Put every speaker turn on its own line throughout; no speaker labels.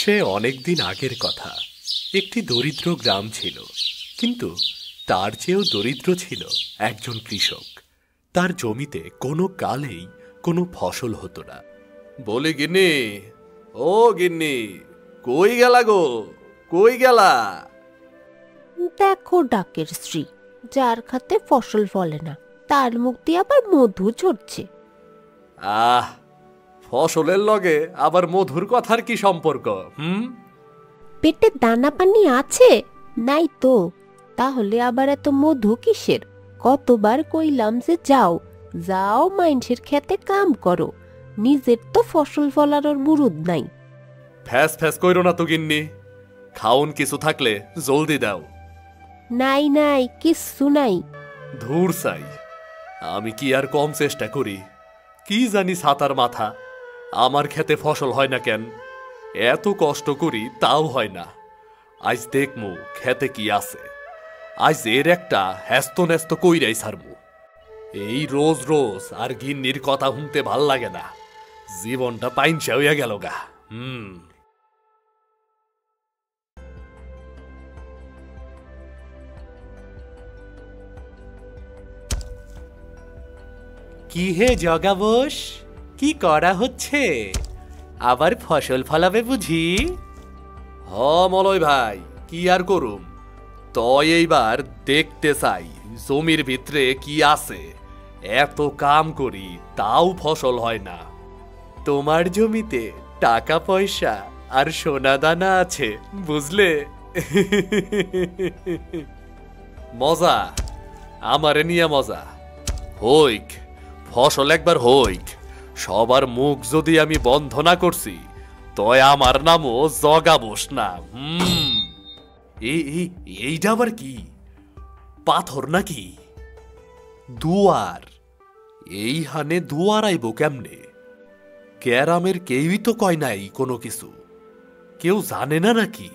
সে অনেকদিন আগের কথা। একটি দরিদ্র গ্রাম ছিল, কিন্তু তার চেয়েও দরিদ্র ছিল একজন কৃষক। তার জমিতে কোনো কালেই কোনো ফসল হতো না। বলি গিন্নি, ও গিন্নি, কই গেলা গো, কই গেলা?
দেখো ডাকের স্ত্রী, যার খাতে ফসল ফলে না তার মুখ দিয়ে আবার মধু ঝরছে।
আহ, ফসলের লগে আবার মধুর কথার কি সম্পর্ক?
পেটে দানা পানি আছে নাই তো, তাহলে আবার এত মধু কিসের? কতবার কইলাম যে যাও যাও মাইনষের খেতে কাম করো, নিজের তো ফসল ফলানোর মুরুদ নাই।
ফ্যাস ফ্যাস কইরো না তো গিন্নি, খাউন কিছু থাকলে জলদি দাও।
নাই নাই কিচ্ছু নাই।
ধুর চাই, আমি কি আর কম চেষ্টা করি? কি জানি ছাতার মাথা, আমার খেতে ফসল হয় না কেন? এত কষ্ট করি তাও হয় না। আজ দেখমু খেতে কি আছে, আজ এর একটা হ্যাস্ত ন্যাস্ত কইরাই ছাড়মু। এই রোজ রোজ আর গিন্নির কথা শুনতে ভাল লাগে না, জীবনটা পাইনসা হইয়া গেল গা। কি হে জগাবোস, কি করা হচ্ছে? আবার ফসল ফলাবে বুঝি? হ মলয় ভাই, কি আর করুম, তয় এইবার দেখতে চাই জমির ভিতরে কি আছে। এত কাম করি তাও ফসল হয় না। তোমার জমিতে টাকা পয়সা আর সোনা দানা আছে বুঝলে। মজা, আমারে নিয়ে মজা হইক, ফসল একবার হইক। সবার মুখ যদি আমি বন্ধ না করছি, তয় আমার নামও জগাবোস না। এইটা আবার কি? পাথর নাকি? দুয়ার? এইখানে দুয়ার আইব কেমনে? গ্রামের কেউই তো কয় নাই কোনো কিছু, কেউ জানে না নাকি?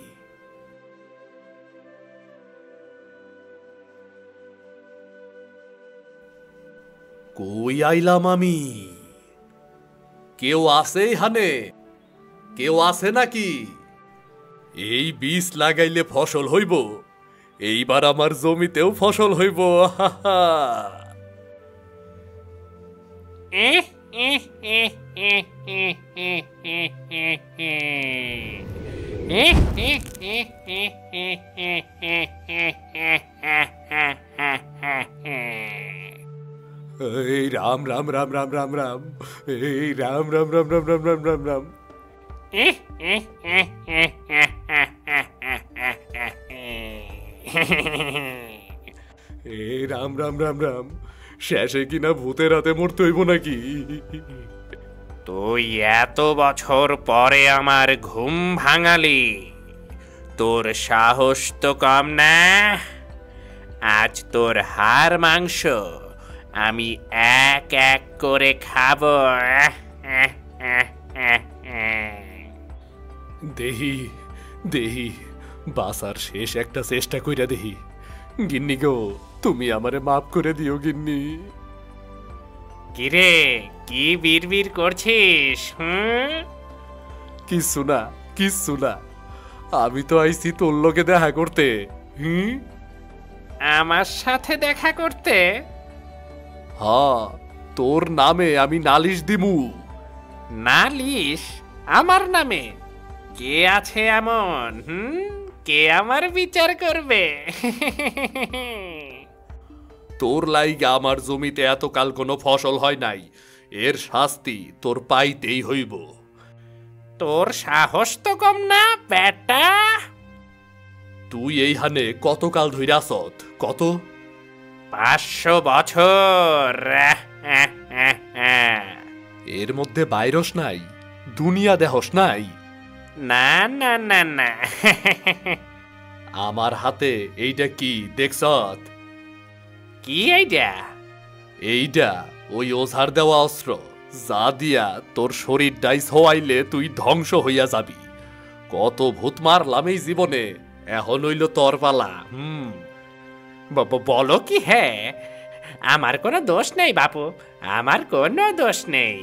কই আইলাম আমি? কেউ আছে এখানে? কেউ আছে নাকি? এই বীজ লাগাইলে ফসল হইব, এইবার আমার জমিতেও ফসল হইব। এই রাম রাম রাম রাম রাম রাম, এই রাম রাম রাম রাম রাম রাম রাম রাম। এই রাম রাম রাম রাম, শেষে কিনা ভূতের হাতে মরতে হইব নাকি?
তুই এত বছর পরে আমার ঘুম ভাঙালি, তোর সাহস তো কম না। আজ তোর হাড় মাংস আমি এক এক করে খাবো।
দেহি দেহি, বাসার শেষ একটা চেষ্টা কইরা দেহি। গিন্নি গো, তুমি আমারে মাফ করে দিও গিন্নি।
কিরে, কি বিড়বিড় করছিস?
কিচ্ছু না, কিচ্ছু না, আমি তো আইছি তোর লোকে দেখা করতে।
আমার সাথে দেখা করতে?
হ্যাঁ, তোর নামে আমি নালিশ দিমু।
নালিশ? আমার নামে? কে আছে এমন? কে আমার বিচার করবে?
তোর লাইগা আমার জমিতে এতকাল কোনো ফসল হয় নাই, এর শাস্তি তোর পাইতেই হইব।
তোর সাহস তো কম না বেটা।
তুই এইখানে কতকাল ধইরা আসত? কত?
500 বছর।
এর মধ্যে বাইরস নাই, দুনিয়া দেহস নাই?
না না না না।
আমার হাতে এইটা কি দেখছত?
কি এইটা?
এইটা ওই ওঝার দেওয়া অস্ত্র, যা দিয়া তোর শরীর ডাইস হওয়াইলে তুই ধ্বংস হইয়া যাবি। কত ভূত মারলাম এই জীবনে, এখন হইল তোর পালা।
বলো কি? হ্যাঁ, আমার কোনো দোষ নেই বাপু, আমার কোনো দোষ নেই।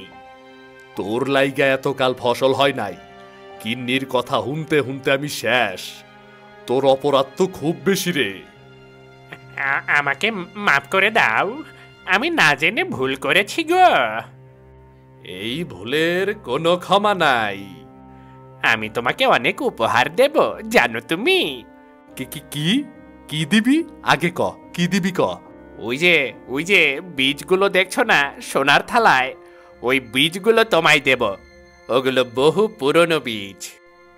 তোর লাইগা এতকাল ফসল হয় নাই, গিন্নির কথা হুনতে হুনতে আমি শেষ। তোর অপরাধ তো খুব বেশি রে।
আমাকে মাফ করে দাও, আমি না জেনে ভুল করেছি গো।
এই ভুলের কোনো ক্ষমা নাই।
আমি তোমাকে অনেক উপহার দেব জানো তুমি।
কি কি কি কি দিবি? আগে ক, কি দিবি ক।
ওই যে বীজগুলো দেখছো না সোনার থালায়, ওই বীজগুলো তোমায় দেব। ওগুলো বহু পুরনো বীজ।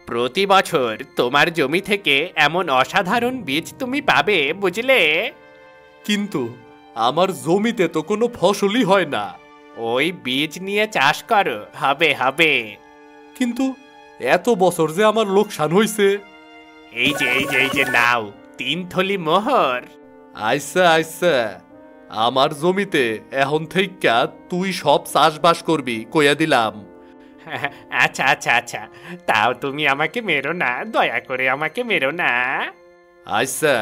প্রতি বছর তোমার জমি থেকে এমন অসাধারণ বীজ তুমি পাবে, বুঝলে?
কিন্তু আমার জমিতে তো কোনো ফসলই হয় না।
ওই বীজ নিয়ে চাষ করো, হবে হবে।
কিন্তু এত বছর যে আমার লোকসান হইছে।
এই যে নাও 3 থলি মোহর।
আইসা আইসা, আমার জমিতে এখন থেকে তুই সব চাষবাস করবি কইয়া দিলাম।
আচ্ছা আচ্ছা আচ্ছা, তাও তুমি আমাকে মেরো না, দয়া করে আমাকে মেরো না।
আইসা,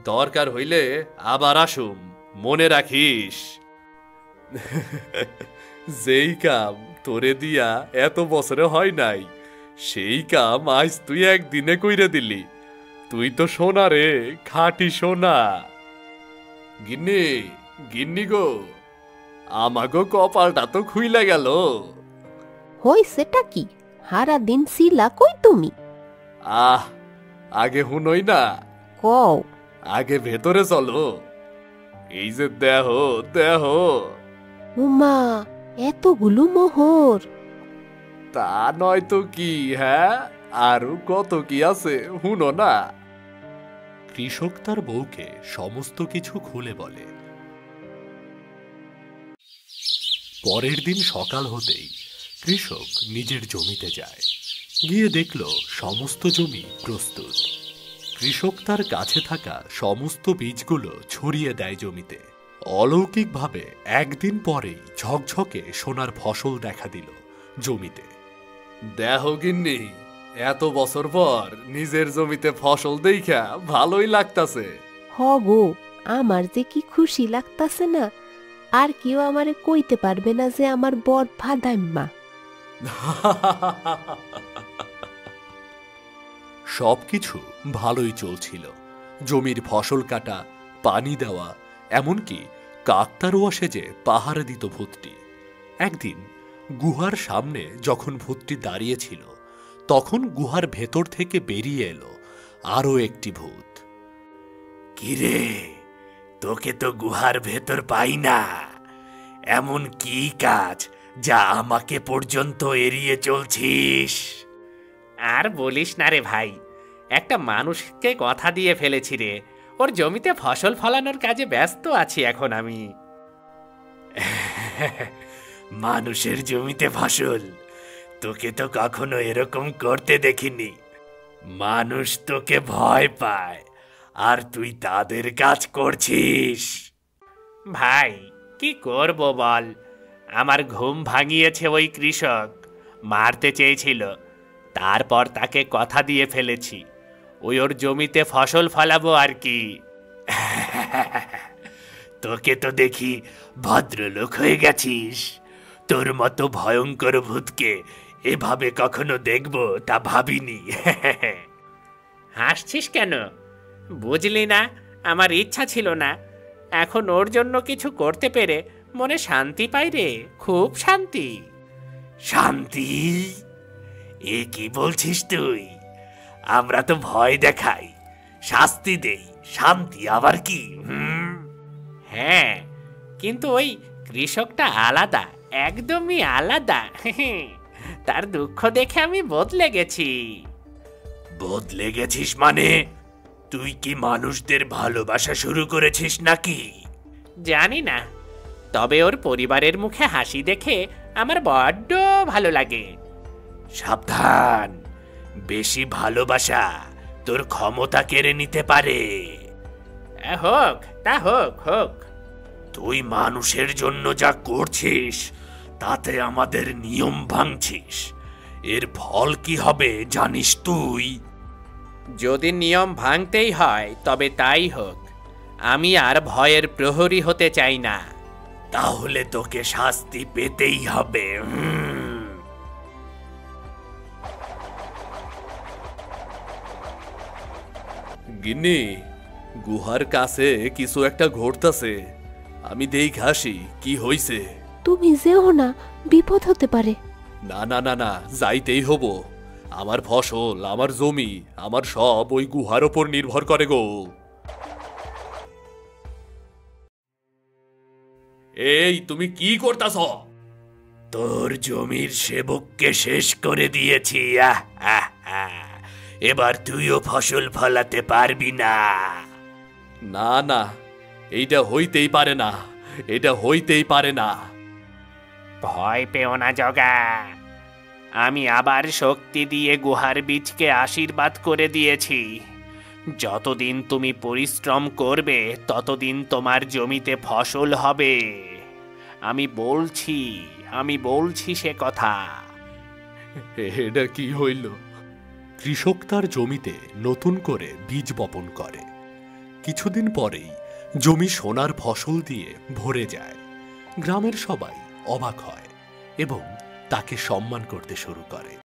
দরকার হইলে আবার আসুম, মনে রাখিস। যেই কাম তোরে দিয়া এত বছরে হয় নাই, সেই কাম আজ তুই একদিনে কইরে দিলি। তুই তো সোনা রে, খাঁটি সোনা। গিন্নি, গিন্নি গো, আমাগো কপালটা তো খুইলা গেল।
হইছেটা কি? হারা দিন ছিলা কই তুমি?
আহ, আগে হুনই না,
কও।
আগে ভেতরে চলো। এই যে দেহ দেহ।
উমা, এতগুলো মোহর!
তা নয় তো কি, হ্যাঁ, আরো কত কি আছে হুনো না। কৃষক তার বউকে সমস্ত কিছু খুলে বলে। পরের দিন সকাল হতেই কৃষক নিজের জমিতে যায়। গিয়ে দেখল সমস্ত জমি প্রস্তুত। কৃষক তার কাছে থাকা সমস্ত বীজগুলো ছড়িয়ে দেয় জমিতে। অলৌকিকভাবে একদিন পরেই ঝকঝকে সোনার ফসল দেখা দিল জমিতে। দেহ গিন্নি, এত বছর পর নিজের জমিতে ফসল দেখা ভালোই লাগতাছে।
হগো, আমার যে কি খুশি লাগতাছে না, আর কেউ আমারে কইতে পারবে না যে আমার বর ভাদাইম্মা।
সবকিছু ভালোই চলছিল। জমির ফসল কাটা, পানি দেওয়া, এমনকি কাকতারুয়া সেজে পাহারা দিত ভূতটি। একদিন গুহার সামনে যখন ভূতটি দাঁড়িয়েছিল, তখন গুহার ভেতর থেকে বেরিয়ে এলো আরো একটি ভূত।
কিরে, তোকে তো গুহার ভেতর পাই না। এমন কি কাজ যা আমাকে পর্যন্ত এড়িয়ে চলছিস? আর বলিস না রে ভাই, একটা মানুষকে কথা দিয়ে ফেলেছি রে। ওর জমিতে ফসল ফলানোর কাজে ব্যস্ত আছি এখন আমি। মানুষের জমিতে ফসল? তোকে তো কখনো এরকম করতে দেখিনি। মানুষ তোকে ভয় পায়, আর তুই তাদের কাজ করছিস। ভাই, কি করব বল? আমার ঘুম ভাঙিয়েছে ওই কৃষক, মারতে চেয়েছিল। তারপর তাকে কথা দিয়ে ফেলেছি, ওই ওর জমিতে ফসল ফলাবো আর কি। তোকে তো দেখি ভদ্রলোক হয়ে গেছিস। তোর মতো ভয়ঙ্কর ভূতকে এভাবে কখনো দেখবো তা ভাবিনি। হাসছিস কেন? বুঝলি না, আমার ইচ্ছা ছিল না। এখন ওর জন্য কিছু করতে পেরে মনে শান্তি পাই রে, খুব শান্তি। শান্তি? এ কি বলছিস তুই? আমরা তো ভয় দেখাই, শাস্তি দেই, শান্তি আবার কি? হ্যাঁ, কিন্তু ওই কৃষকটা আলাদা, একদমই আলাদা। তার দুঃখ দেখে আমি বদলে গেছি। বদলে গেছিস মানে? তুই কি মানুষদের ভালোবাসা শুরু করেছিস নাকি? জানি না, তবে ওর পরিবারের মুখে হাসি দেখে আমার বড্ড ভালো লাগে। সাবধান, বেশি ভালোবাসা তোর ক্ষমতা কেড়ে নিতে পারে। হোক তা হোক হোক। তুই মানুষের জন্য যা করছিস তাতে আমাদের নিয়ম ভাঙছিস। এর ফল কি হবে জানিস তুই? যদি নিয়ম ভাঙতেই হয় তবে তাই হোক। আমি আর ভয়ের প্রহরী হতে চাই না। তাহলে তোকে শাস্তি পেতেই হবে।
গিন্নি, গুহার কাছে কিছু একটা ঘটতাছে। আমি দেখে আসি কি হইছে।
তুমি যেও না, বিপদ হতে পারে।
না না না না, যাইতেই হব। আমার ফসল, আমার জমি, আমার সব ওই গুহার ওপর নির্ভর করে গো। এই তুমি কি করতাছ?
তোর জমির সেবককে শেষ করে দিয়েছি। এবার তুইও ফসল ফলাতে পারবি না।
না না, এইটা হইতেই পারে না, এটা হইতেই পারে না।
ভয় পেও না জগা, আমি আবার শক্তি দিয়ে গুহার বীজকে আশীর্বাদ করে দিয়েছি। যতদিন তুমি পরিশ্রম করবে ততদিন তোমার জমিতে ফসল হবে। আমি বলছি সে কথা।
এটা কি হইল? কৃষক তার জমিতে নতুন করে বীজ বপন করে। কিছুদিন পরেই জমি সোনার ফসল দিয়ে ভরে যায়। গ্রামের সবাই অবাক হয় এবং তাকে সম্মান করতে শুরু করে।